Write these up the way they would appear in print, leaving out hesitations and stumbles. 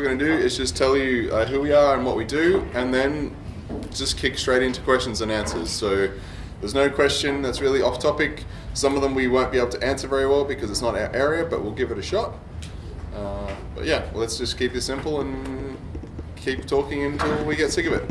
we're going to do is just tell you who we are and what we do, and then just kick straight into questions and answers. So there's no question that's really off topic. Some of them we won't be able to answer very well because it's not our area, but we'll give it a shot. But yeah, let's just keep this simple and keep talking until we get sick of it.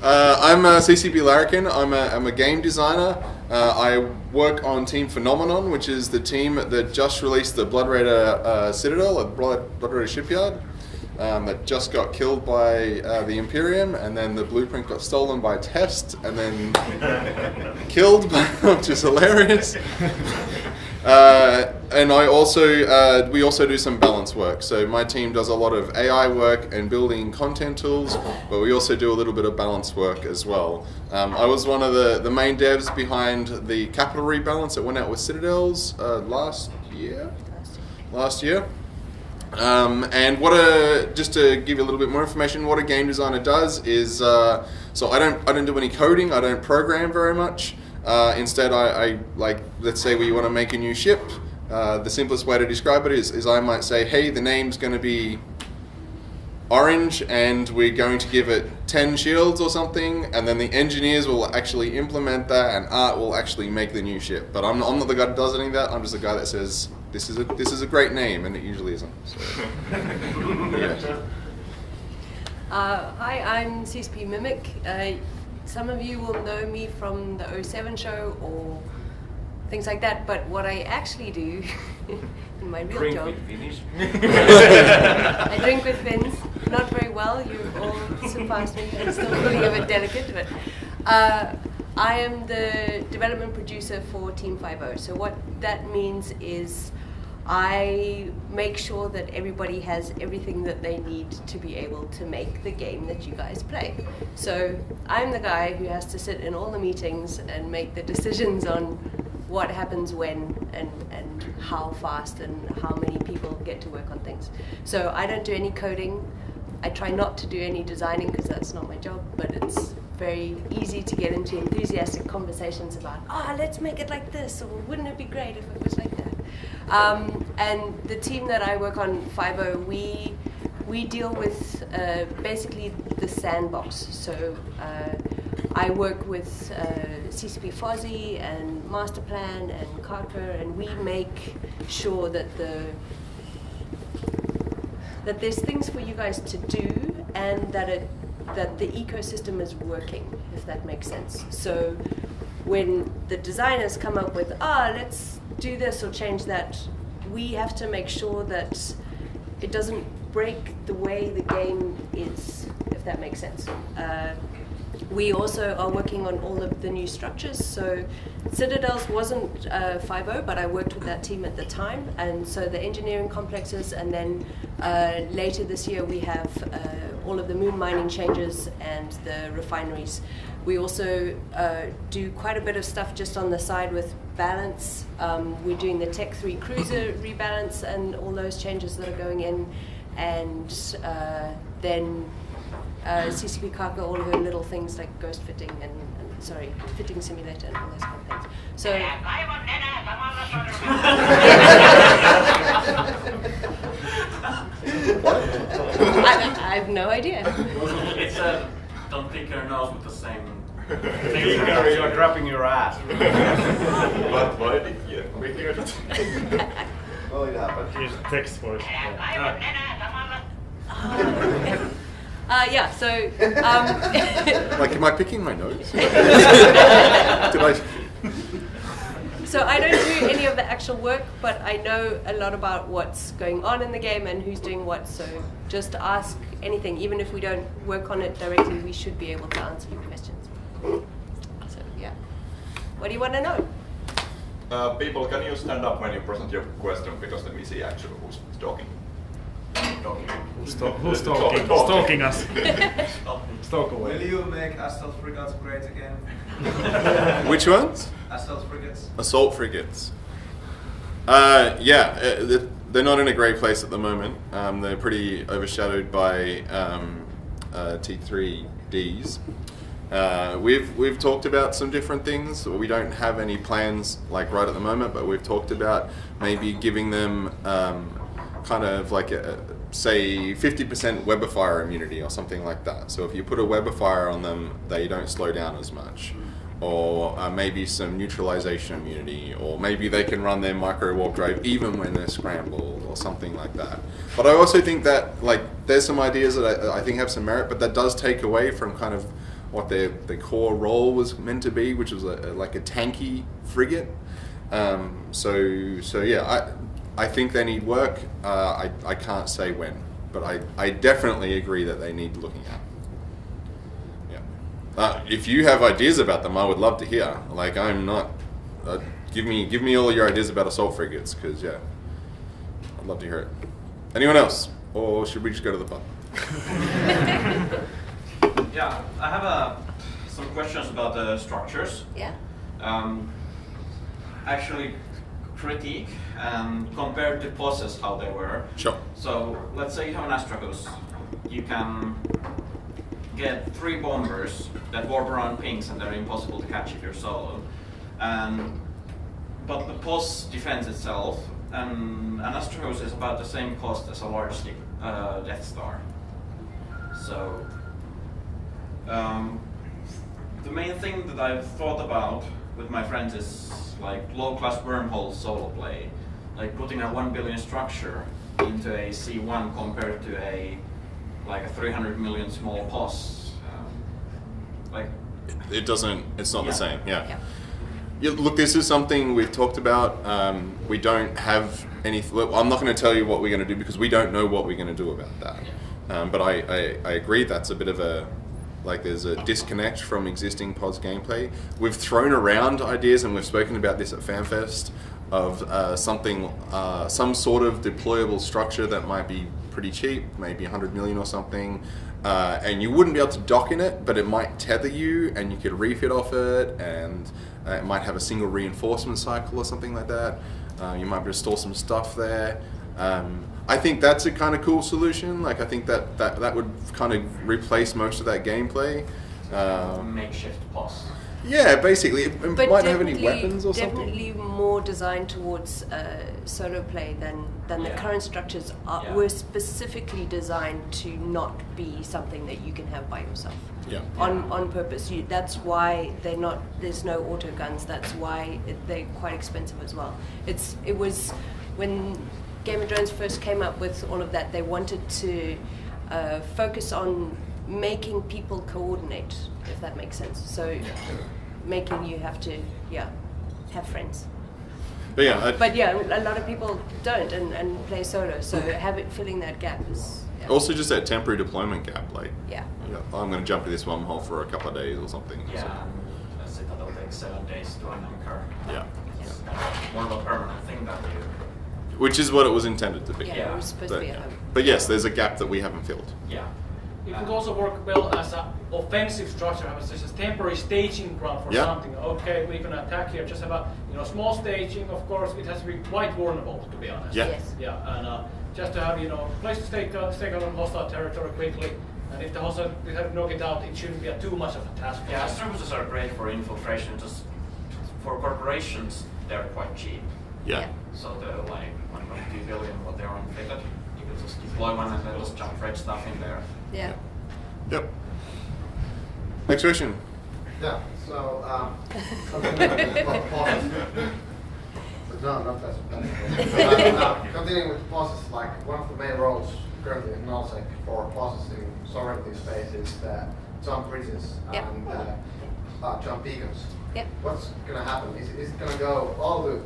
I'm CCP Larrikin. I'm a game designer. I work on Team Phenomenon, which is the team that just released the Blood Raider Citadel at Blood Raider Shipyard. That just got killed by the Imperium, and then the blueprint got stolen by Test, and then killed, which is hilarious. And we also do some balance work. So my team does a lot of AI work and building content tools, but we also do a little bit of balance work as well. I was one of the main devs behind the capital rebalance that went out with Citadels last year. And just to give you a little bit more information, what a game designer does is, so I don't do any coding, I don't program very much. Instead, I like, let's say we want to make a new ship. The simplest way to describe it is I might say, hey, the name's going to be orange, and we're going to give it 10 shields or something, and then the engineers will actually implement that, and art will actually make the new ship. But I'm not the guy that does any of that. I'm just the guy that says, this is a great name, and it usually isn't. So, yeah. Hi, I'm CCP Mimic. Some of you will know me from the 07 show or things like that, but what I actually do in my real job... I drink with Finns, not very well, you all surpassed me, I'm still feeling a bit delicate, but I am the development producer for Team 50. So what that means is I make sure that everybody has everything that they need to be able to make the game that you guys play. So I'm the guy who has to sit in all the meetings and make the decisions on what happens when and how fast and how many people get to work on things. So I don't do any coding. I try not to do any designing because that's not my job, but it's very easy to get into enthusiastic conversations about, let's make it like this, or wouldn't it be great if it was like that? And the team that I work on, 50, we deal with basically the sandbox. So I work with CCP Fozzy and Masterplan and Carter, and we make sure that there's things for you guys to do, and that the ecosystem is working, if that makes sense. So when the designers come up with, let's do this or change that, we have to make sure that it doesn't break the way the game is, if that makes sense. We also are working on all of the new structures. So Citadels wasn't 50, but I worked with that team at the time. And so the engineering complexes, and then later this year we have all of the moon mining changes and the refineries. We also do quite a bit of stuff just on the side with balance. We're doing the Tech 3 cruiser rebalance and all those changes that are going in. And then CCP Kaka, all her little things like ghost fitting and fitting simulator and all those kind of things. So I have no idea. It's don't pick your nose with the same finger. You're dropping your ass. But why did you? Well, it happened. Here's text voice. So like, am I picking my nose? So I don't do any of the actual work, but I know a lot about what's going on in the game and who's doing what. So just ask anything, even if we don't work on it directly, we should be able to answer your questions. So yeah, what do you want to know? People, can you stand up when you present your question, because then we see actually who's talking. Who's talking? Stalking us. Stalk away. Will you make assault frigates great again? Which ones? Assault frigates. Assault frigates. They're not in a great place at the moment. They're pretty overshadowed by T3Ds. We've talked about some different things. We don't have any plans like right at the moment, but we've talked about maybe giving them kind of like say 50% Webifier immunity or something like that. So if you put a Webifier on them, they don't slow down as much. Or maybe some neutralization immunity, or maybe they can run their micro warp drive even when they're scrambled, or something like that. But I also think that like there's some ideas that I think have some merit, but that does take away from kind of what their core role was meant to be, which was like a tanky frigate. So yeah, I think they need work. I can't say when, but I definitely agree that they need looking at. If you have ideas about them, I would love to hear. Like, I'm not. Give me all your ideas about assault frigates, because yeah, I'd love to hear it. Anyone else, or should we just go to the pub? Yeah, I have some questions about the structures. Yeah. Actually, critique and compare to poses how they were. Sure. So let's say you have an Astragus, you can get 3 bombers that warp around pings and they're impossible to catch if you're solo. But the POS defends itself, and an Astragus is about the same cost as a large Death Star. So the main thing that I've thought about with my friends is like low-class wormhole solo play, like putting a 1 billion structure into a C1 compared to like a 300 million small POS. It's not the same. Yeah. Yeah, look, this is something we've talked about. We don't have any. I'm not going to tell you what we're going to do because we don't know what we're going to do about that. But I agree that's a bit of there's a disconnect from existing POS gameplay. We've thrown around ideas, and we've spoken about this at Finfest, of some sort of deployable structure that might be pretty cheap, maybe 100 million or something, and you wouldn't be able to dock in it, but it might tether you, and you could refit off it, and it might have a single reinforcement cycle or something like that. You might be able to store some stuff there. I think that's a kind of cool solution. Like, I think that would kind of replace most of that gameplay. Makeshift POS. Yeah, basically. It But might have any weapons or something. definitely more designed towards solo play than the current structures were specifically designed to not be something that you can have by yourself. Yeah. On purpose. That's why there's no auto guns. That's why they're quite expensive as well. It was when Game of Thrones first came up with all of that, they wanted to focus on making people coordinate, if that makes sense. So making you have to have friends. But yeah, A lot of people don't and play solo, so filling that gap is also just that temporary deployment gap, like I'm going to jump to this wormhole for a couple of days or something. Yeah, let's say that'll take 7 days to unanchor. Yeah. It's kind of more of a permanent thing that you. Which is what it was intended to be. it was supposed to be at home. But yes, there's a gap that we haven't filled. Yeah. It could also work well as an offensive structure, such as temporary staging ground for something. Okay, we're going to attack here. Just have a small staging. Of course, it has to be quite vulnerable, to be honest. Yeah. Yes. Yeah, and just to have place to stake out on hostile territory quickly. And if the hostile they have to knock it out, it shouldn't be too much of a task. Yeah, Astraguses are great for infiltration. Just for corporations, they're quite cheap. Yeah. So they're like 1.2 billion what they're unfitted. You can just deploy one and then just jump red stuff in there. Yeah. Yep. Next question. Yeah, so, no, not that. Continuing with POSs, like one of the main roles currently in NOSEC for POSs in sovereignty space is jump bridges and jump beacons. Yep. What's going to happen? Is it going to go all the,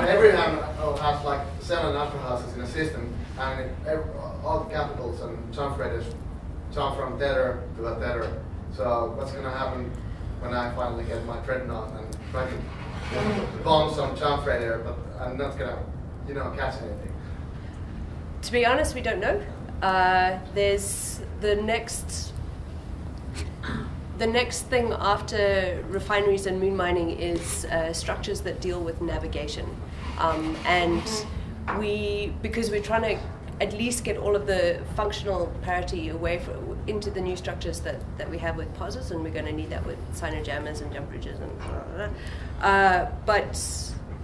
everyone has like 7 Astra houses in a system, and all the capitals and jump freighters jump from tether to a tether. So what's going to happen when I finally get my dreadnought and try to bomb some jump freighter, but I'm not going to, catch anything? To be honest, we don't know. There's the next thing after refineries and moon mining is structures that deal with navigation, and because we're trying to at least get all of the functional parity into the new structures that we have with POSs, and we're going to need that with cynojammers and jump bridges and but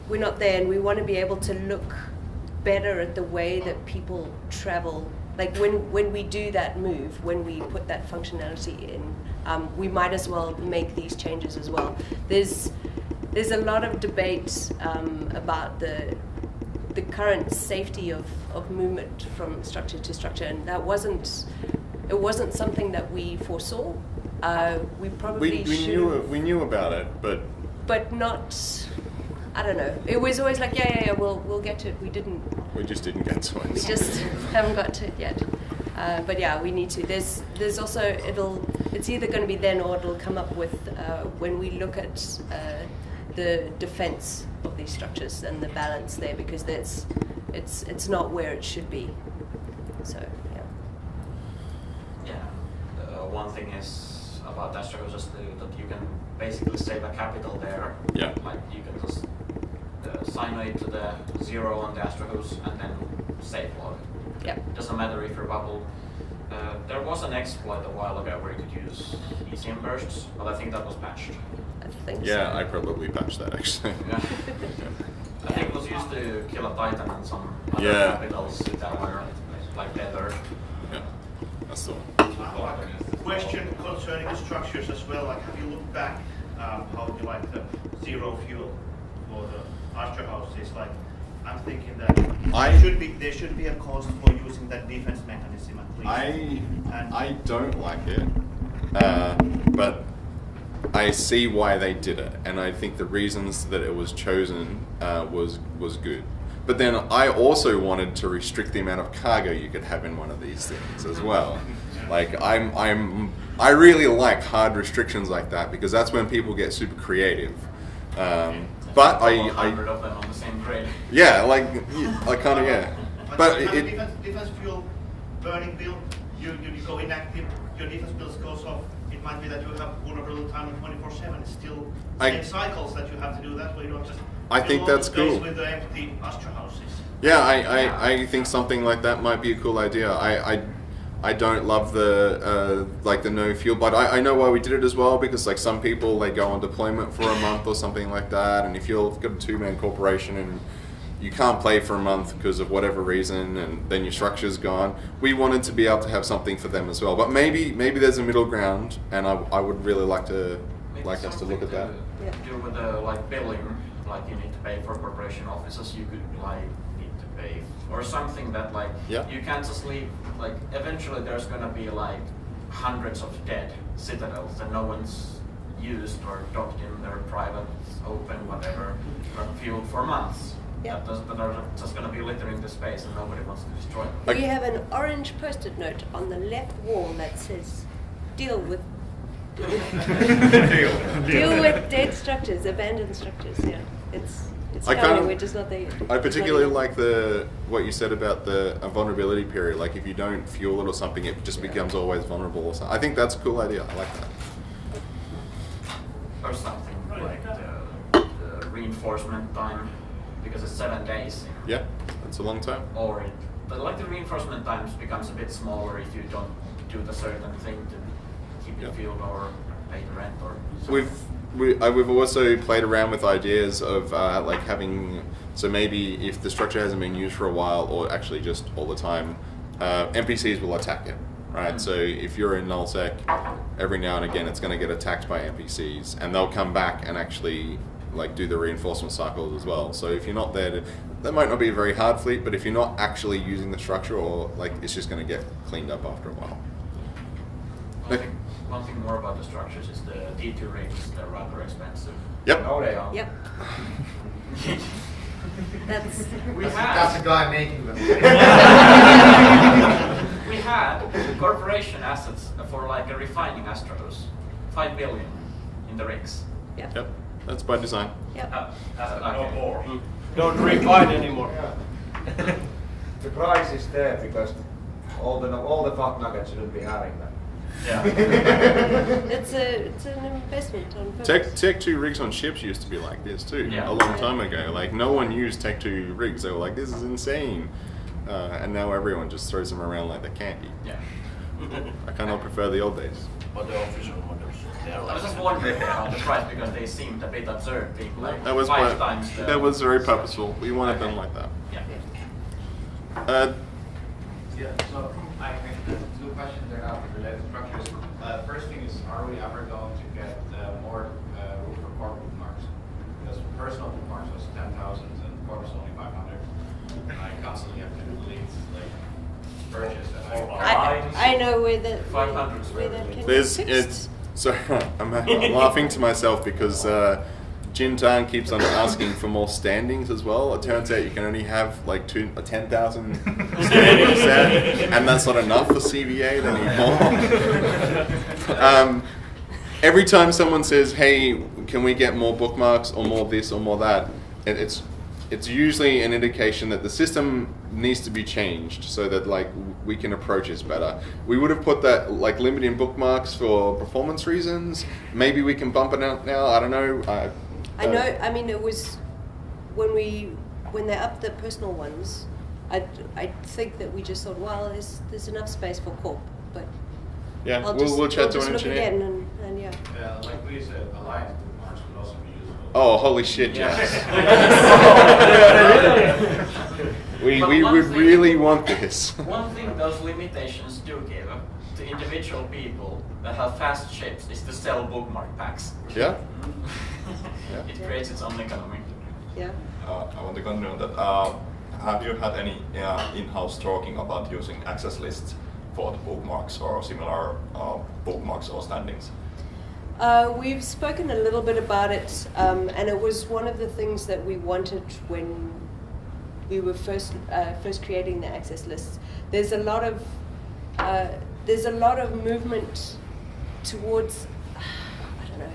we're not there, and we want to be able to look better at the way that people travel. Like when we do that move, when we put that functionality in, we might as well make these changes as well. There's a lot of debate about the current safety of movement from structure to structure, and it wasn't something that we foresaw. We probably we knew about it, but not. I don't know. It was always like, yeah, we'll get to it. We didn't. we just didn't get to it. We just haven't got to it yet. But yeah, we need to. There's also it's either going to be then or it'll come up with when we look at the defense of these structures and the balance there, because it's not where it should be. So Yeah. One thing is about Astro just that you can basically save a capital there. Yeah. Like you can just sign it to the 0 on the Astrahus and then save log. yeah. Doesn't matter if you're bubbled. There was an exploit a while ago where you could use ECM bursts, but I think that was patched. I think Yeah, so. I probably patched that actually. Yeah. I think it was used to kill a Titan and some other Yeah. capitals that were like tether. Yeah, that's the one. Question concerning the structures as well. Like, have you looked back how you like the zero fuel for the Astra houses? Like, I'm thinking that there should be a cost for using that defense mechanism at least. I don't like it, but I see why they did it, and I think the reasons that it was chosen was good. But then I also wanted to restrict the amount of cargo you could have in one of these things as well. Like I really like hard restrictions like that, because that's when people get super creative. But I 100 of them on the same grade. yeah, like I kind of yeah. But if you it have defense fuel burning build, you go inactive, your defense build goes off. It might be that you have vulnerability time 24/7. It's still same cycles that you have to do that way. You don't just I fill think all that's the space cool. with the empty Astra houses. Yeah, I think something like that might be a cool idea. I don't love the like the no fuel, but I know why we did it as well, because like some people, they go on deployment for a month or something like that, and if you've got a 2-man corporation and you can't play for a month because of whatever reason, and then your structure's gone, we wanted to be able to have something for them as well. But maybe there's a middle ground, and I would really like us to look at that. Yeah. Do with the like billing, like you need to pay for corporation offices, you could like need to pay or something that like Yeah. you can't just leave. Like eventually there's gonna be like hundreds of dead citadels that no one's used or docked in their private, open, whatever, or fueled for months. Yeah. That are just gonna be littering the space and nobody wants to destroy them. Like- We have an orange post-it note on the left wall that says, "Deal with dead structures, abandoned structures." Yeah, it's I coming. can't- We're just not there yet. I particularly like what you said about the vulnerability period. Like if you don't fuel it or something, it just becomes always vulnerable or something. I think that's a cool idea. I like that. Or something like the reinforcement time, because it's 7 days. Yeah, that's a long time. Or but like the reinforcement times becomes a bit smaller if you don't do the certain thing to keep Yeah. it fueled or pay the rent or something. We've also played around with ideas of like having, so maybe if the structure hasn't been used for a while, or actually just all the time, NPCs will attack it, right? So if you're in nullsec, every now and again it's going to get attacked by NPCs, and they'll come back and actually like do the reinforcement cycles as well. So if you're not there, that might not be a very hard fleet, but if you're not actually using the structure, or like it's just going to get cleaned up after a while. One thing more about the structures is the D2 rigs. They're rather expensive. Yep. No, they are. Yep. That's That's the guy making them. We had corporation assets for like a refining Astros, 5 billion in the rigs. Yep. That's by design. Yep. No more. Don't refine anymore. The price is there because all the fuck nuggets shouldn't be having that. Yeah. It's an investment on purpose. Tech 2 rigs on ships used to be like this too, Yeah. a long time ago. Like no one used Tech 2 rigs. They were like, this is insane. And now everyone just throws them around like they're candy. Yeah. I kind of prefer the old days. But the official models, they are I was just wondering about the price because they seemed a bit absurd, being like That was 5 times the... that was very purposeful. We wanted them like that. Yeah. Yeah, so I think the two questions I have with related structures. First thing is, are we ever going to get more room for core bookmarks? Because personal bookmarks was 10,000 and core was only 500. I constantly have to delete, like, purchase that I know where the 500 where that can be There's fixed. it's so I'm laughing to myself because Jin Tan keeps on asking for more standings as well. It turns out you can only have like 10,000 standings set, and that's not enough for CVA. They need more. Every time someone says, "Hey, can we get more bookmarks or more this or more that?" It's usually an indication that the system needs to be changed so that like we can approach this better. We would have put that like limiting bookmarks for performance reasons. Maybe we can bump it out now. I don't know. I know. I mean, it was when they upped the personal ones. I think that we just thought, well, there's enough space for corp, but yeah, we'll chat to just an look engineer. again and yeah. Yeah, like we said, Alliance bookmarks would also be useful. Oh, holy shit, yes. we But would one thing- really want this. One thing those limitations do give to individual people that have fast ships is to sell bookmark packs. Yeah. It creates its own economy. Yeah. I want to continue on that. Have you had any in-house talking about using access lists for the bookmarks or similar bookmarks or standings? We've spoken a little bit about it, and it was one of the things that we wanted when we were first creating the access lists. There's a lot of movement towards. I don't know.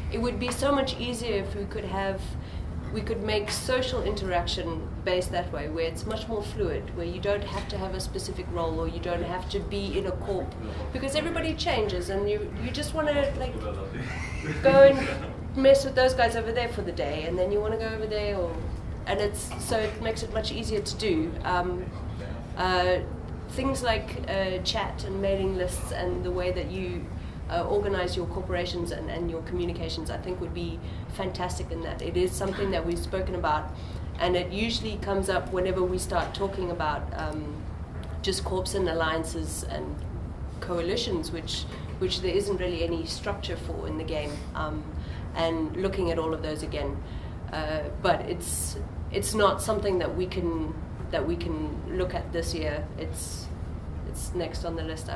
It would be so much easier if we could make social interaction based that way, where it's much more fluid, where you don't have to have a specific role or you don't have to be in a corp, because everybody changes and you just want to like go and mess with those guys over there for the day, and then you want to go over there, and it makes it much easier to do. Things like chat and mailing lists and the way that you organize your corporations and your communications, I think would be fantastic in that. It is something that we've spoken about, and it usually comes up whenever we start talking about just corps and alliances and coalitions, which there isn't really any structure for in the game, and looking at all of those again. But it's not something that we can look at this year. It's next on the list.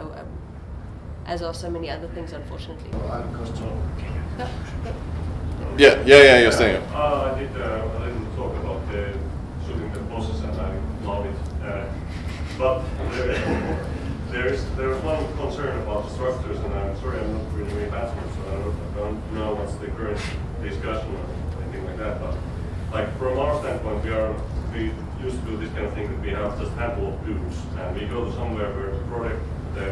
As are so many other things, unfortunately. Yeah, you're saying it. I did a little talk about shooting the bosses, and I love it. But there was one concern about the structures, and I'm sorry I'm not really passionate, so I don't know what's the current discussion or anything like that. But like from our standpoint, we used to do this kind of thing that we have just a handful of dudes, and we go to somewhere where the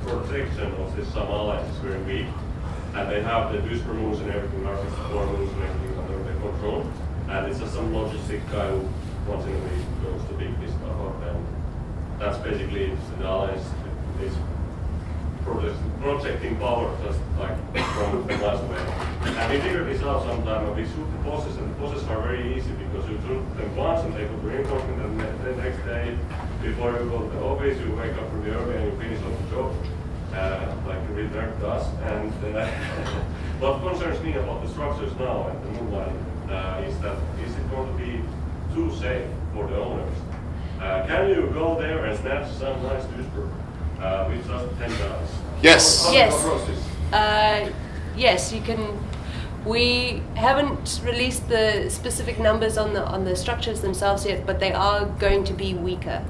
protection of this some alliance is very weak, and they have the dues per moves and everything, artists for moves and everything under their control, and it's just some logistic guy who once in a week goes to pick this stuff up, and that's basically the alliance is projecting power just like from the last way. And we figured this out sometime, and we shoot the bosses, and the bosses are very easy because you shoot them once and they put reinforcement, and the next day before you go to the office, you wake up pretty early and you finish off the job, like you return to us. And what concerns me about the structures now and the moonlighting is it going to be too safe for the owners? Can you go there and snatch some nice newspaper with just 10 guys? Yes. Yes, you can. We haven't released the specific numbers on the structures themselves yet, but they are going to be weaker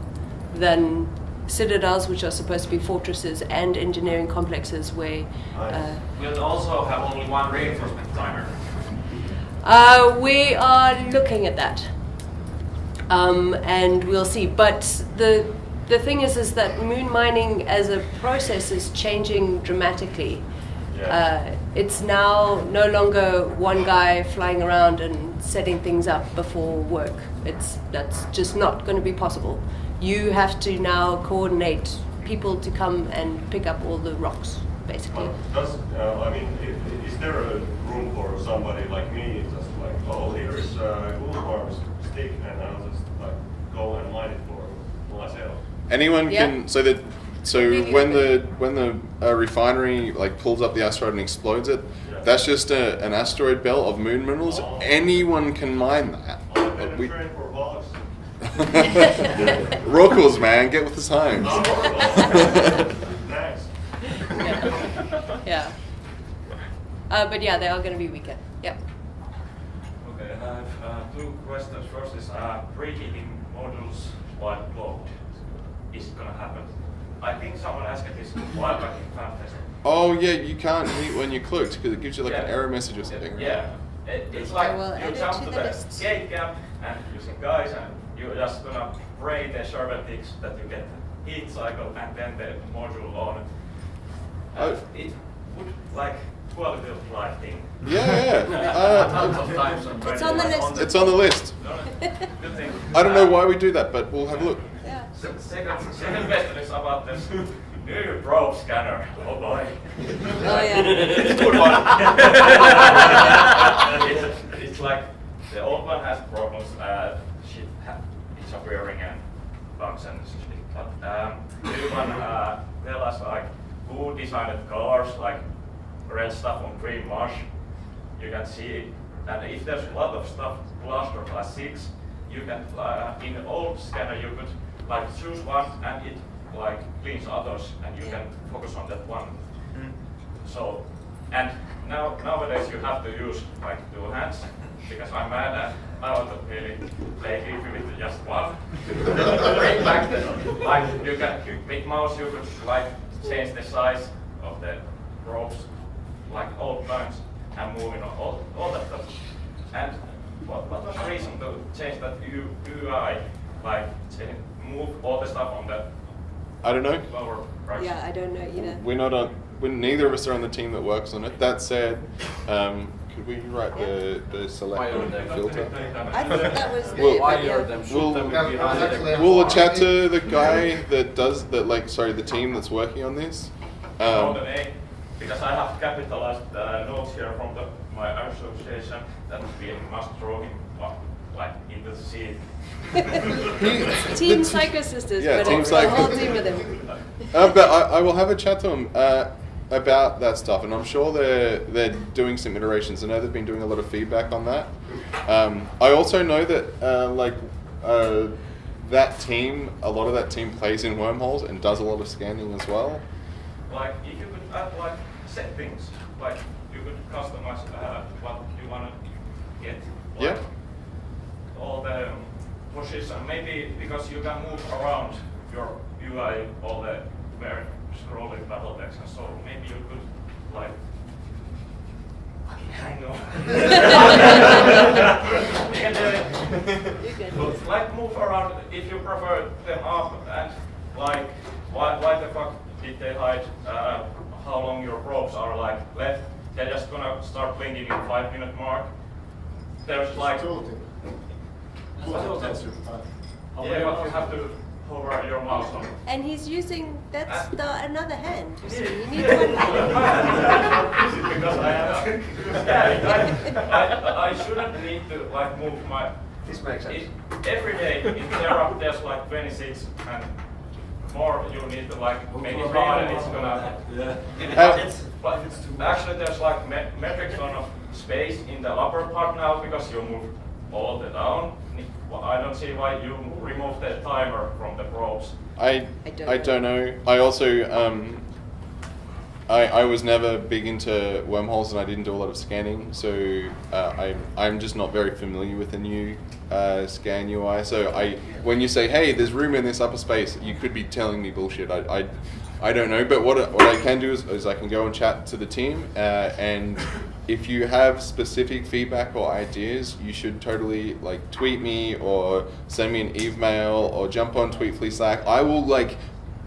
than citadels, which are supposed to be fortresses, and engineering complexes where We'll also have only one reinforcement timer. we are looking at that, and we'll see. But the thing is that moon mining as a process is changing dramatically. It's now no longer one guy flying around and setting things up before work. That's just not going to be possible. You have to now coordinate people to come and pick up all the rocks, basically. Is there a room for somebody like me, just like, oh, here is a gold farm's stick, and I'll just like go and mine it for Anyone Yeah. can. So Really when open. the refinery like pulls up the asteroid and explodes it, that's just an asteroid belt of moon minerals. Oh. Anyone can mine that. I've been We- trained for box. Rockles, man, get with the times. Thanks. Yeah. But yeah, they are going to be weaker. Yeah. Okay, I have two questions. First is preheating modules while cloaked. Is it gonna happen? I think someone asked this while back in Finfest. Oh yeah, you can't heat when you're cloaked because it gives you like an Yeah. error message or something. Right? Yeah, it's like I will add you it jump to to the the lists. gate camp and you see guys and you're just gonna pray the servatics that you get heat cycle and then the module on. And it would like quality of life thing. Yeah. Tons of times I'm It's on the ready. list. It's on the list. Good thing. I don't know why we do that, but we'll have a look. Yeah. Second question is about this new probe scanner. Oh boy. Oh yeah. It's a good one. it's like the old one has problems. It's appearing and bugs and shit. But new one tell us like who designed cars like red stuff on green marsh. You can see it. And if there's a lot of stuff cluster class 6, you can in the old scanner you could like choose one and it like cleans others and you can focus on that one. So and nowadays you have to use like 2 hands because I'm mad and I want to really play Fifi with just one. Bring back the like you can with mouse you could like change the size of the ropes like old times and moving on all that stuff. And what was the reason to change that UI like move all the stuff on the I don't know. lower right? Yeah, I don't know either. We're not on. Neither of us are on the team that works on it. That said, could we write the select Fire them. filter? I thought that was Well, it, but Fire yeah. them, shoot We'll- them Yeah, behind that's actually them. We'll chat to the guy that does that. Like, sorry, the team that's working on this. On the name, because I have capitalized notes here from my association that we must throw him like into the sea. Team Psycho Sisters, Yeah, but Team it's Psycho. the whole team of them. But I will have a chat to him about that stuff, and I'm sure they're doing some iterations. I know they've been doing a lot of feedback on that. I also know that that team, a lot of that team plays in wormholes and does a lot of scanning as well. Like if you could add like settings, like you could customize what you want to get. Like, Yeah. All the position, maybe because you can move around your UI, all the very scrolling battle text and so maybe you could like hang on. You can do it. You're good. Like move around if you prefer them up and like why the fuck did they hide how long your probes are like left? They're just gonna start blinking in 5-minute mark. There's like yeah, but you have to hover your mouse on. And he's using another hand. You see, you need Yeah. one hand. Because I shouldn't need to like move my. This makes sense. Every day in Terra there's like 26 and more you need to like maybe 3 and it's gonna. But actually there's like metrics on space in the upper part now because you move all the down. I don't see why you remove the timer from the probes. I don't know. I also I was never big into wormholes and I didn't do a lot of scanning, so I'm just not very familiar with the new scan UI. So when you say, hey, there's room in this upper space, you could be telling me bullshit. I don't know, but what I can do is I can go and chat to the team, and if you have specific feedback or ideas, you should totally like tweet me or send me an email or jump on Tweetfully Slack. I will like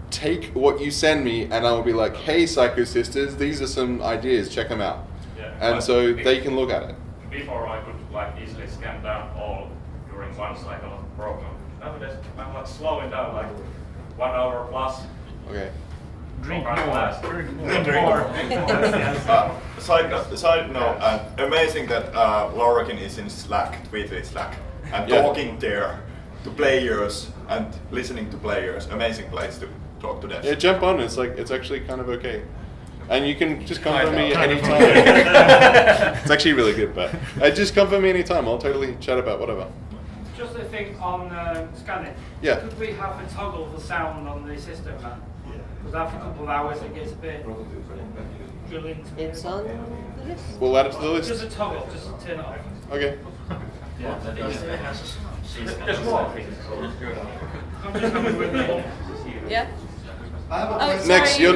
take what you send me and I will be like, hey Psycho Sisters, these are some ideas, check them out. Yeah, And so they can look at it. Before I could like easily scan down all during one cycle of program. Nowadays I'm like slowing down like 1 hour plus. Okay. Drink more. Side note, amazing that Larrikin is in Slack, Tweetly Slack, and Yeah. talking there. to players and listening to players. Amazing place to talk to them. Yeah, jump on. It's actually kind of okay. And you can just come for me Kind of. anytime. It's actually really good, but just come for me anytime. I'll totally chat about whatever. Just a thing on scanning. Yeah. Could we have a toggle for sound on the system? Because after a couple of hours it gets a bit drilling. It's on the list. We'll add it to the list. Just a toggle, just turn it off. Okay. There's more. Yeah? I have a Oh, question. Next, sorry. you're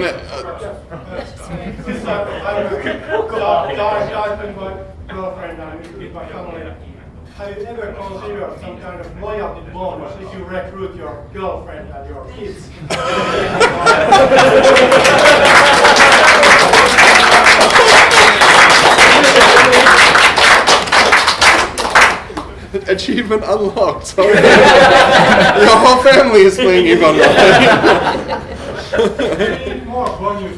I've been my girlfriend and with my family. Have you ever considered some kind of loyalty bonus if you recruit your girlfriend and your kids? Achievement unlocked. Sorry. Your whole family is playing Eve Online. More bonus.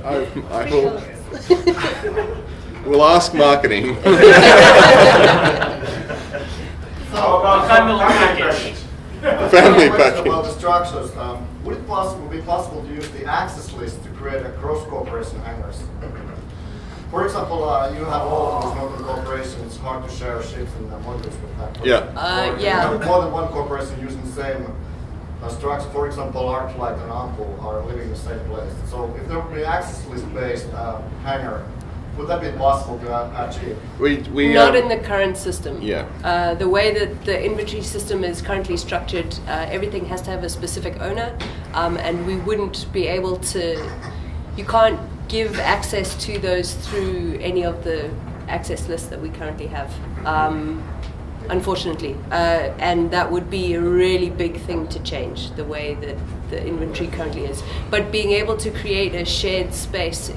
I will. We'll ask marketing. How about Family package? Family Question package. about the structures. Would it be possible to use the access list to create a cross-cooperation hangars? For example, you have all of these multiple corporations, it's hard to share ships and modules with that. Yeah. Or you Yeah. have more than one corporation using the same structure. For example, Arclight and Ample are living in the same place. So if there would be access list-based hangar, would that be possible to achieve? We Not in the current system. Yeah. The way that the inventory system is currently structured, everything has to have a specific owner, and we wouldn't be able to. You can't give access to those through any of the access lists that we currently have, unfortunately. And that would be a really big thing to change, the way that the inventory currently is. But being able to create a shared space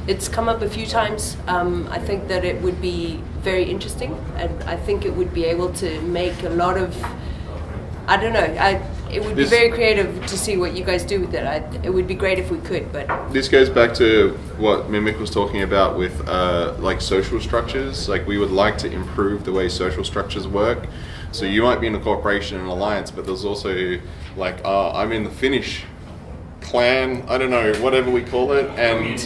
it's come up a few times. I think that it would be very interesting, and I think it would be able to make a lot of, I don't know, it would be very creative to see what you guys do with it. It would be great if we could, but... This goes back to what Mimic was talking about with like social structures. Like we would like to improve the way social structures work. So you might be in a corporation and alliance, but there's also like, I'm in the Finnish clan, I don't know, whatever we call it, and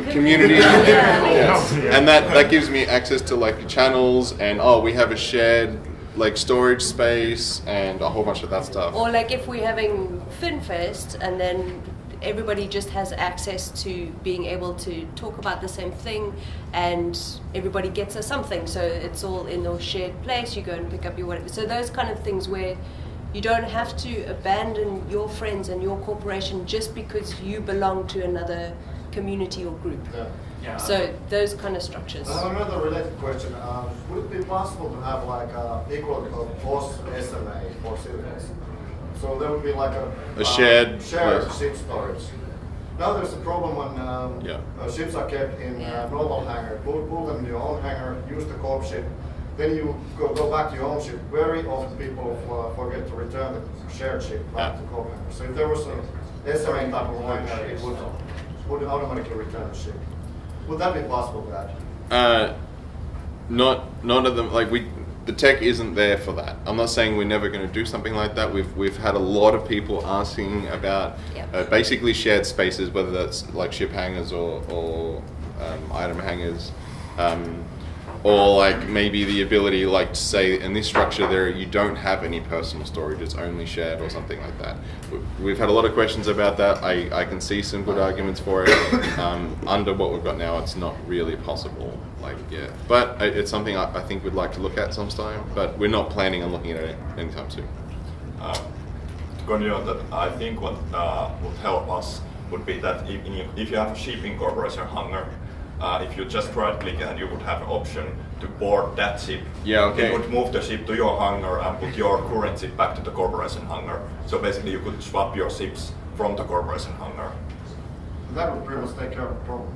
community. Yes. And that gives me access to like channels, and we have a shared like storage space and a whole bunch of that stuff. Or like if we're having Finfest and then everybody just has access to being able to talk about the same thing, and everybody gets a something, so it's all in a shared place, you go and pick up your whatever. So those kind of things where you don't have to abandon your friends and your corporation just because you belong to another community or group. Yeah. So those kind of structures. I have another related question. Would it be possible to have like equal boss SMA for civilians? So there would be like a shared ship storage. Now there's a problem when ships are kept in normal hangar. Pull them in your own hangar, use the corp ship. Then you go back to your own ship. Very often people forget to return the shared ship back to corp hangar. So if there was a SMA type of hangar, it would automatically return the ship. Would that be possible to add? Not at the like the tech isn't there for that. I'm not saying we're never going to do something like that. We've had a lot of people asking about basically shared spaces, whether that's like ship hangars or item hangars, or like maybe the ability, like to say in this structure there you don't have any personal storage, it's only shared or something like that. We've had a lot of questions about that. I can see some good arguments for it. Under what we've got now, it's not really possible. But it's something I think we'd like to look at sometime. But we're not planning on looking at it anytime soon. To continue on that, I think what would help us would be that if you have a shipping corporation hangar, if you just right click and you would have an option to board that ship. Yeah, okay. You would move the ship to your hangar and put your current ship back to the corporation hangar. So basically you could swap your ships from the corporation hangar. That would pretty much take care of the problem.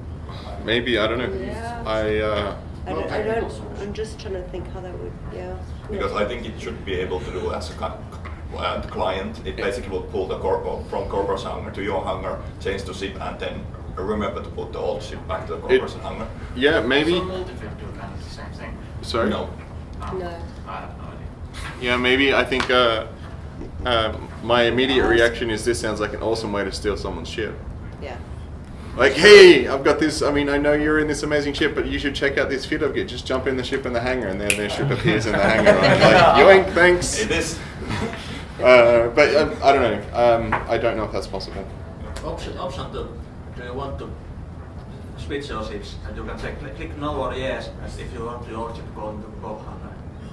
Maybe, I don't know. Yeah. I'm just trying to think how that would, Because I think it should be able to do as a client. It basically will pull the from corporation hangar to your hangar, change the ship, and then remember to put the old ship back to the corporation hangar. Yeah, maybe. So multi-fit do kind of the same thing. Sorry? No. No. I have no idea. Yeah, maybe I think my immediate reaction is this sounds like an awesome way to steal someone's ship. Yeah. Like, hey, I've got this. I mean, I know you're in this amazing ship, but you should check out this fit I've got. Just jump in the ship in the hangar, and then their ship appears in the hangar. I'm like, yoink, thanks. It is. But I don't know. I don't know if that's possible. Option 2. Do you want to switch your ships? And you can say click no or yes if you want your ship going to go hangar.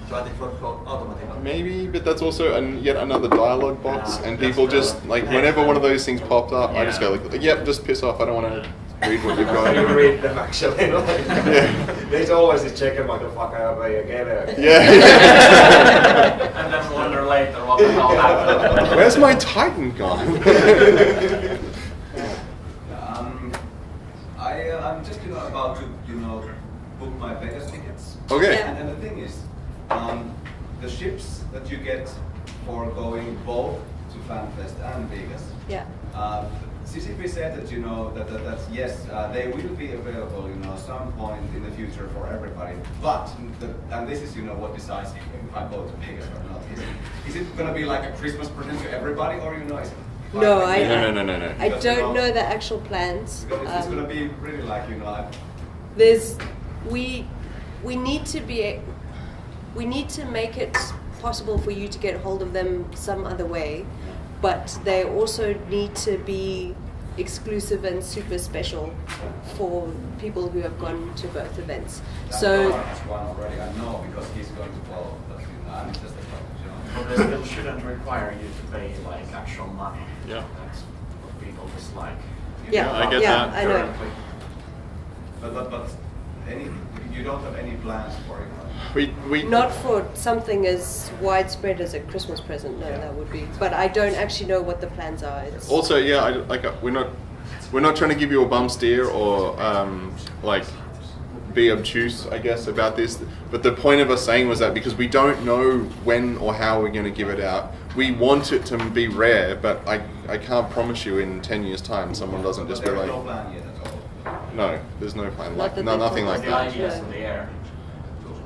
So I think it will automatically. Maybe, but that's also yet another dialogue box, and people just like whenever one of those things popped up, I just go like, yep, just piss off. I don't want to read what you've got. You read them actually. Yeah. There's always this checker motherfucker over again. Yeah. And then wonder later what the hell happened. Where's my Titan gone? I'm just about to book my Vegas tickets. Okay. And the thing is, the ships that you get for going both to Finfest and Vegas. Yeah. CCP said that that yes, they will be available some point in the future for everybody. But and this is what decides if I go to Vegas or not. Is it gonna be like a Christmas present to everybody, or is it? No, I don't know the actual plans. Because it's gonna be really like we need to make it possible for you to get hold of them some other way, but they also need to be exclusive and super special for people who have gone to both events. So has one already. I know because he's going to follow. But I'm just But they still shouldn't require you to pay like actual money. Yeah. That's what people dislike. Yeah, I get that. I know. But you don't have any plans for it. We Not for something as widespread as a Christmas present. No, that would be. But I don't actually know what the plans are. It's also, yeah, we're not trying to give you a bum steer or be obtuse, I guess, about this. But the point of us saying was that because we don't know when or how we're going to give it out, we want it to be rare, but I can't promise you in 10 years' time someone doesn't just be like... There's no plan yet at all. No, there's no plan. Not Nothing like The that. ideas in the air.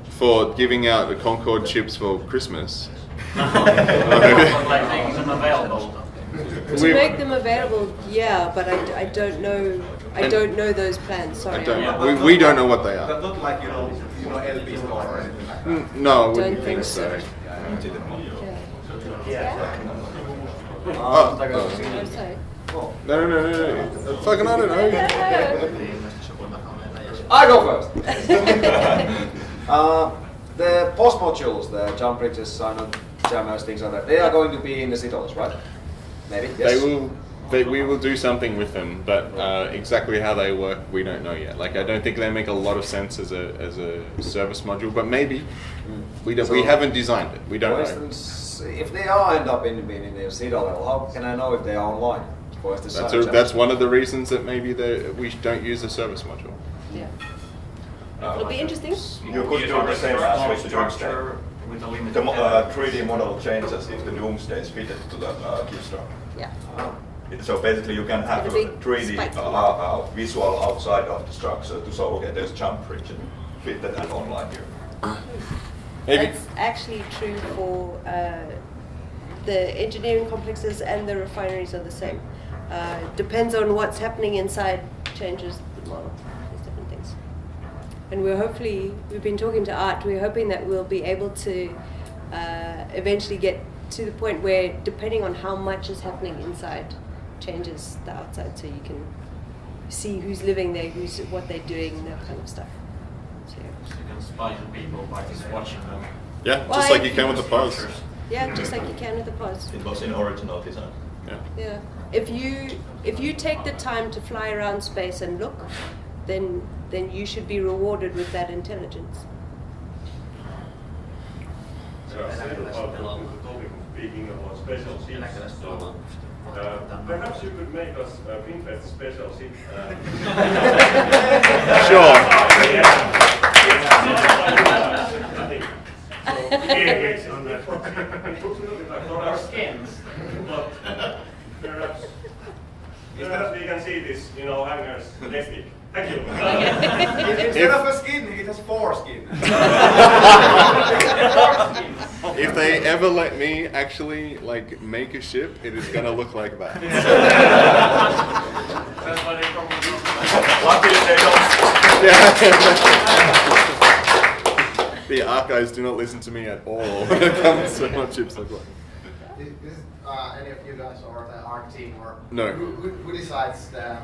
For giving out the Concorde chips for Christmas. Like making them available. to make them available, yeah, but I don't know. I don't know those plans. Sorry. We don't know what they are. But not like LP store or anything like that. No, I wouldn't Don't think think so. Oh, sorry. No. Fucking I don't know. I go first. The post modules, the jump bridges, sign-on jammers, things like that, they are going to be in the Citadels, right? Maybe. Yes. We will do something with them, but exactly how they work, we don't know yet. Like, I don't think they make a lot of sense as a service module, but maybe we haven't designed it. We don't know. For instance, if they are end up in the Citadel, how can I know if they are online? For instance, That's one of the reasons that maybe we don't use the service module. Yeah. It'll be interesting. You could do the same as with the Doomsday. With a limited The 3D model changes if the Doomsday is fitted to the Keystone. Yeah. So basically you can have a It'll be 3D spiky. visual outside of the structure to show, okay, there's jump bridge and fitted and online here. That's actually true for the engineering complexes, and the refineries are the same. Depends on what's happening inside, changes the model. There's different things. And we've been talking to Art, we're hoping that we'll be able to eventually get to the point where, depending on how much is happening inside, changes the outside, so you can see who's living there, what they're doing, that kind of stuff. So, You can spy on people by just watching them. Yeah, just like you can with the pause. yeah, just like you can with the pods. It was in original design. Yeah. Yeah. If you take the time to fly around space and look, then you should be rewarded with that intelligence. Speaking about special seats, so perhaps you could make us a Finfest special seat. Sure. On that. It looks a little bit like Our skins. But perhaps we can see this, hangers next week. Thank you. Instead of a skin, it has 4 skins. if they ever let me actually like make a ship, it is gonna look like that. That's why they probably don't. Luckily they don't. The art guys do not listen to me at all when it comes to what ships look like. Is any of you guys or the art team or No. who decides the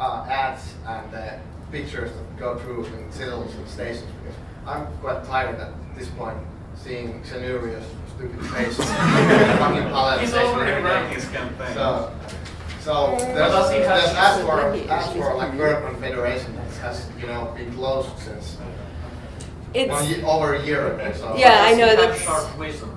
ads and the pictures that go through in citadels and stations? Because I'm quite tired at this point seeing Xenurious stupid faces fucking palette He's station already every ran day. his campaign. So does he have there's ads CCP? for like Workman Federation that has been closed since It's over a year ago. So yeah, I know Have that's. sharp vision.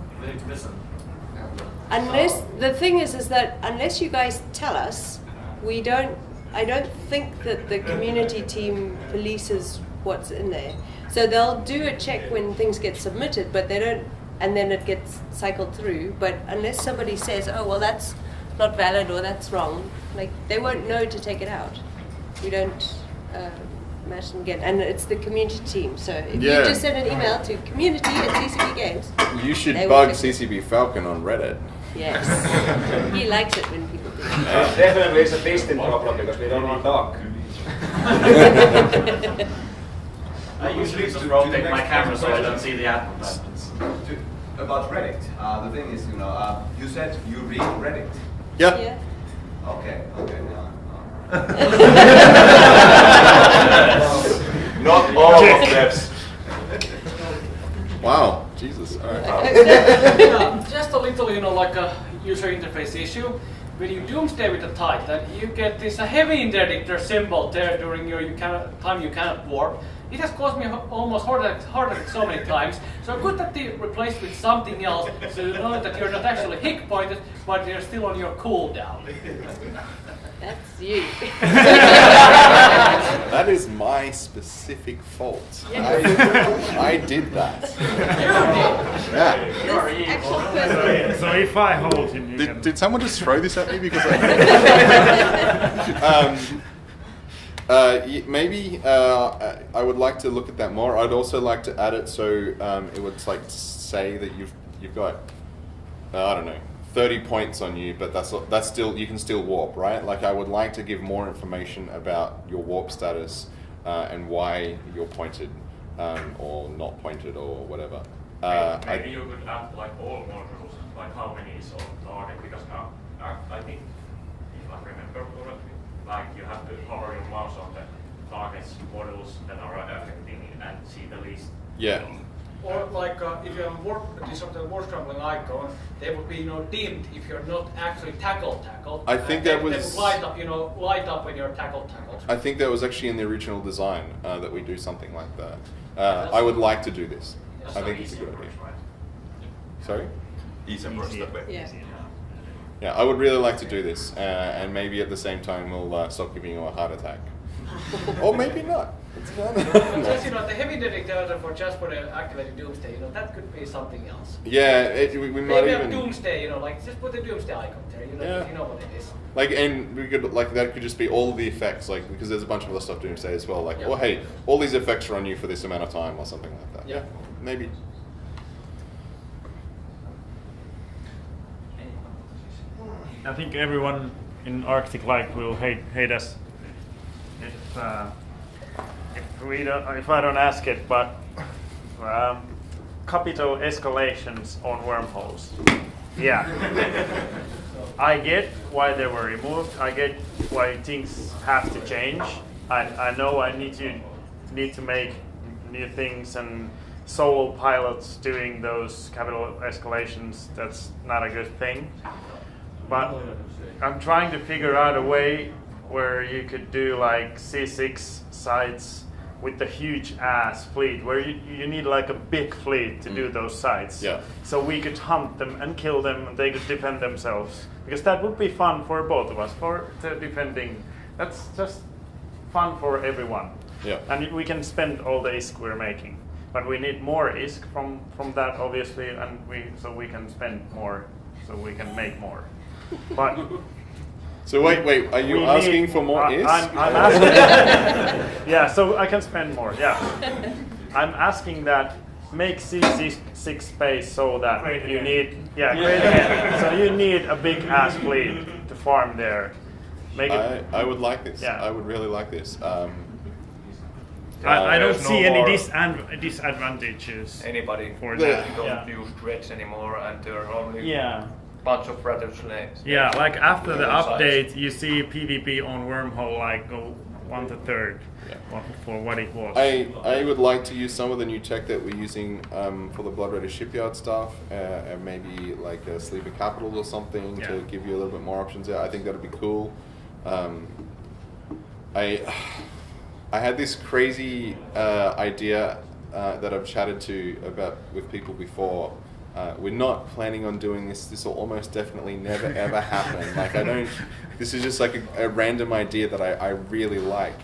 Unless the thing is that unless you guys tell us, we don't. I don't think that the community team polices what's in there. So they'll do a check when things get submitted, but they don't, and then it gets cycled through. But unless somebody says, "Oh, well, that's not valid or that's wrong," like they won't know to take it out. We don't match them again, and it's the community team. So if you just send an email to community@CCP Games, You should they bug will fix it. CCP Falcon on Reddit. Yes, he likes it when people do. Definitely it's a distant problem because we don't want dog. I usually just rotate my camera so I don't see the advertisements. About Reddit, the thing is, you said you read Reddit. Yeah. Yeah. Okay. Not all of them. Wow. Jesus. All right. Just a little, like a user interface issue. When you doomsday with a Titan, you get this heavy interdictor symbol there during your time you cannot warp. It has caused me almost heart attack so many times. So good that they replaced with something else, so you know that you're not actually hit pointed, but you're still on your cooldown. That's you. That is my specific fault. Yes. I did that. Yeah. So if I hold him, you can... Did someone just throw this at me because maybe I would like to look at that more. I'd also like to add it so it would like say that you've got I don't know 30 points on you, but that's still, you can still warp, right? Like I would like to give more information about your warp status and why you're pointed or not pointed or whatever. Maybe you could add like all modules, like how many is on target, because I think, if I remember correctly, like you have to hover your mouse on the target's modules that are affecting it and see the list. Yeah. Or like if you have a warp scrambling icon, they would be dimmed if you're not actually tackled. I think they that was would light up when you're tackled. I think that was actually in the original design that we do something like that. I would like to do this. I think it's a good idea. Sorry? Easier works that way. Yeah. Yeah, I would really like to do this, and maybe at the same time we'll stop giving you a heart attack, or maybe not. It's fine. Just the heavy detector for the activated Doomsday, that could be something else. Yeah, we might Maybe even. have Doomsday, just put the Doomsday icon there. You know what it is. Like, and we could that could just be all of the effects, like because there's a bunch of other stuff Doomsday as well. Like, oh hey, all these effects are on you for this amount of time or something like that. Yeah, maybe. I think everyone in Arctic Light will hate us if I don't ask it, but capital escalations on wormholes. Yeah. I get why they were removed. I get why things have to change. I know I need to make new things, and solo pilots doing those capital escalations, that's not a good thing. But I'm trying to figure out a way where you could do like C6 sites with the huge ass fleet, where you need like a big fleet to do those sites. Yeah. So we could hunt them and kill them, and they could defend themselves. Because that would be fun for both of us, for the defending. That's just fun for everyone. Yeah. And we can spend all the ISK we're making. But we need more ISK from that, obviously, and so we can spend more, so we can make more. But so wait, are you asking for more ISK? I'm asking. Yeah, so I can spend more. Yeah, I'm asking that make C6 space so that Great you again. need great again. So you need a big ass fleet to farm there. Make it. I would like this. Yeah. I would really like this. I don't There's see no any more disadvantages. Anybody for The- that. don't use dreads anymore, and there are only Yeah. bunch of rattlesnakes. Yeah, like after the Size. update, you see PvP on Wormhole like go 1/3 for what it was. I would like to use some of the new tech that we're using for the Blood Raider shipyard stuff, and maybe like a Sleeper Capital or something to give you a little bit more options there. I think that'd be cool. I had this crazy idea that I've chatted about with people before. We're not planning on doing this. This will almost definitely never ever happen. Like I don't. This is just like a random idea that I really like.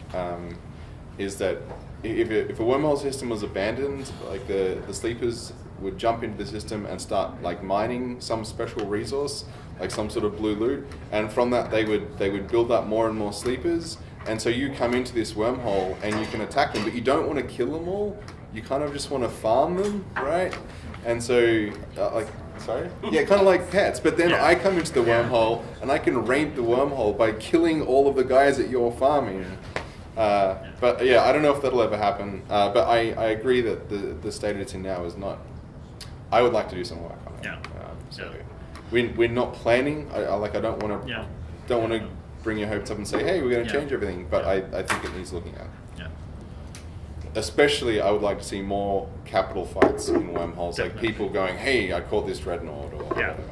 Is that if a wormhole system was abandoned, like the sleepers would jump into the system and start like mining some special resource, like some sort of blue loot, and from that they would build up more and more sleepers. And so you come into this wormhole and you can attack them, but you don't want to kill them all. You kind of just want to farm them, right? And so, sorry? Yeah, kind of like pets. But then I come into the wormhole and I can raid the wormhole by killing all of the guys that you're farming. But yeah, I don't know if that'll ever happen. But I agree that the state it's in now is not. I would like to do some work on it. Yeah. So we're not planning. I don't want to. Don't want to bring your hopes up and say, hey, we're going to change everything. But I think it needs looking at. Yeah. Especially, I would like to see more capital fights in wormholes, like people going, "Hey, I caught this dreadnought," or whatever.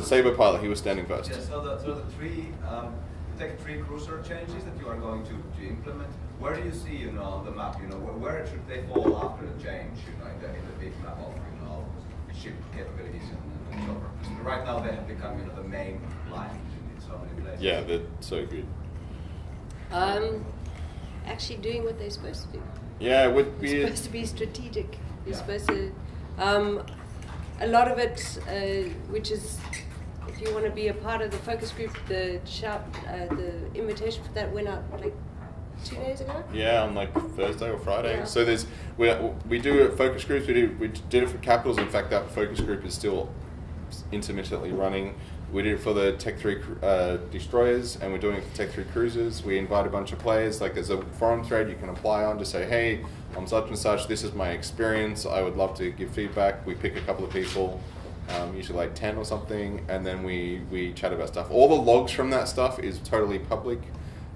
Saber pilot, he was standing first. Yeah, so the Tech 3 cruiser changes that you are going to implement, where do you see, on the map, where should they fall after the change, in the big map of, ship capabilities and so forth? Because right now they have become, the main line in so many places. Yeah, they're so good. Actually doing what they're supposed to do. Yeah, It's supposed to be strategic. You're supposed to, a lot of it, which is, if you want to be a part of the focus group, the invitation for that went out like 2 days ago. Yeah, on like Thursday or Friday. Yeah. So we do focus groups. We did it for capitals. In fact, that focus group is still intermittently running. We did it for the Tech 3 destroyers, and we're doing it for Tech 3 cruisers. We invite a bunch of players. Like, there's a forum thread you can apply on to say, hey, I'm such and such, this is my experience, I would love to give feedback. We pick a couple of people, usually like 10 or something, and then we chat about stuff. All the logs from that stuff is totally public.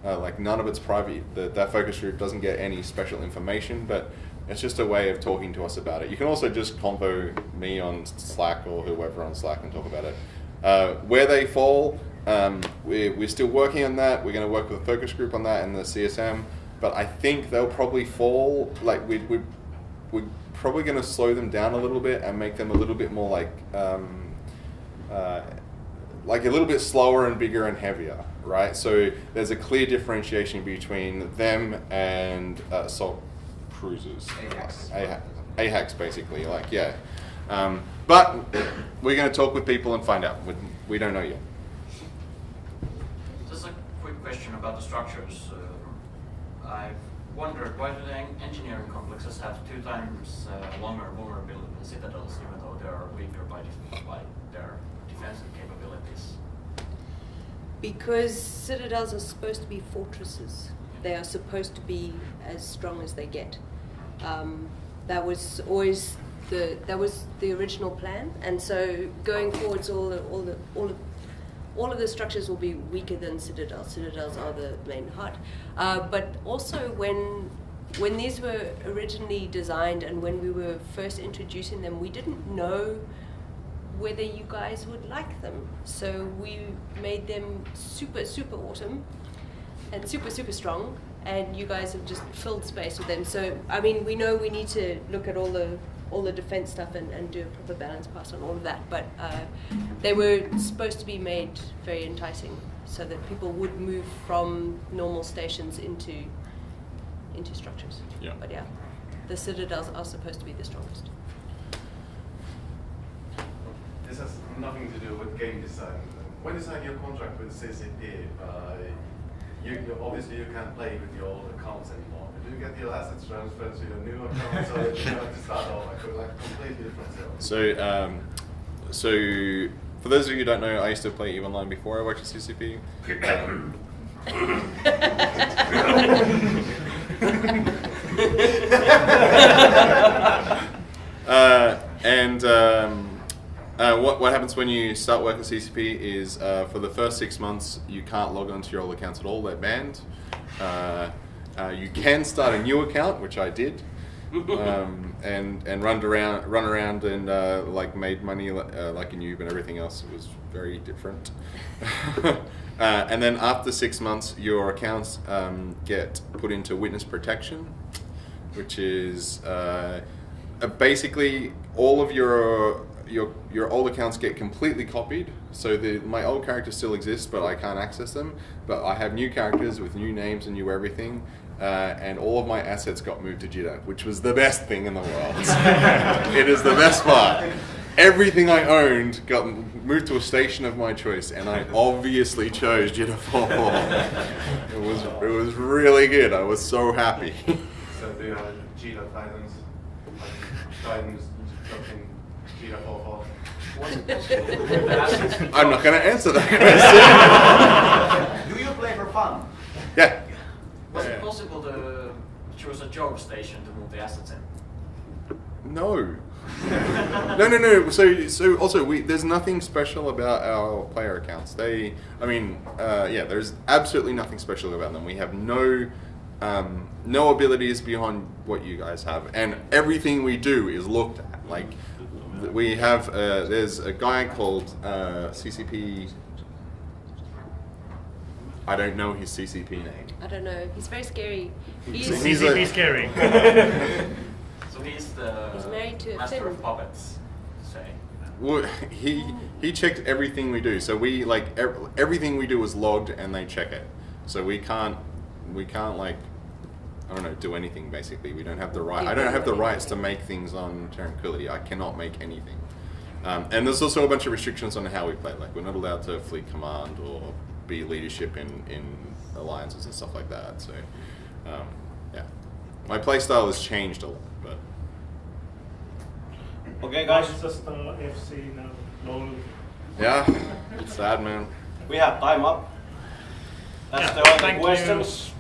Like, none of it's private. That focus group doesn't get any special information, but it's just a way of talking to us about it. You can also just convo me on Slack or whoever on Slack and talk about it. Where they fall, we're still working on that. We're going to work with a focus group on that and the CSM, but I think they'll probably fall, like we're probably going to slow them down a little bit and make them a little bit more like a little bit slower and bigger and heavier, right? So there's a clear differentiation between them and assault cruisers. AHAX basically, like, yeah. But we're going to talk with people and find out. We don't know yet. Just a quick question about the structures. I've wondered, why do the engineering complexes have 2 times longer vulnerability than citadels, even though they are weaker by their defensive capabilities? Because citadels are supposed to be fortresses. They are supposed to be as strong as they get. That was always the original plan, and so going forwards, all of the structures will be weaker than citadels. Citadels are the main heart, but also when these were originally designed and when we were first introducing them, we didn't know whether you guys would like them. So we made them super awesome and super strong, and you guys have just filled space with them. So I mean, we know we need to look at all the defense stuff and do a proper balance pass on all of that, but they were supposed to be made very enticing so that people would move from normal stations into structures. Yeah. But yeah, the citadels are supposed to be the strongest. This has nothing to do with game design. When you sign your contract with CCP, obviously you can't play with the old accounts anymore. Do you get your assets transferred to your new account, so you have to start over like completely different sales? So for those of you who don't know, I used to play EVE Online before I worked at CCP. What happens when you start work at CCP is for the first 6 months you can't log onto your old accounts at all. They're banned. You can start a new account, which I did, and run around and like made money like in Ube and everything else. It was very different. And then after 6 months, your accounts get put into witness protection, which is basically all of your old accounts get completely copied. So my old characters still exist, but I can't access them. But I have new characters with new names and new everything. And all of my assets got moved to Jita, which was the best thing in the world. It is the best part. Everything I owned got moved to a station of my choice, and I obviously chose Jita 4. It was really good. I was so happy. So do you have Jita Titans? Titans dropping Jita 4? I'm not going to answer that question. Do you play for fun? Yeah. Was it possible to choose a job station to move the assets in? No. No. So also, there's nothing special about our player accounts. There's absolutely nothing special about them. We have no abilities beyond what you guys have, and everything we do is looked at. Like, we have, there's a guy called CCP. I don't know his CCP name. I don't know. He's very scary. He's scary. So he's married to a master Finn. of puppets, say. Well, he checked everything we do. So we everything we do is logged, and they check it. So we can't like, I don't know, do anything basically. We don't have the right. I don't have the rights to make things on Tranquility. I cannot make anything. And there's also a bunch of restrictions on how we play. Like, we're not allowed to fleet command or be leadership in alliances and stuff like that. So yeah, my play style has changed a lot. But okay, guys. It's just FC now. No. Yeah, it's sad, man. We have time up. That's the only questions.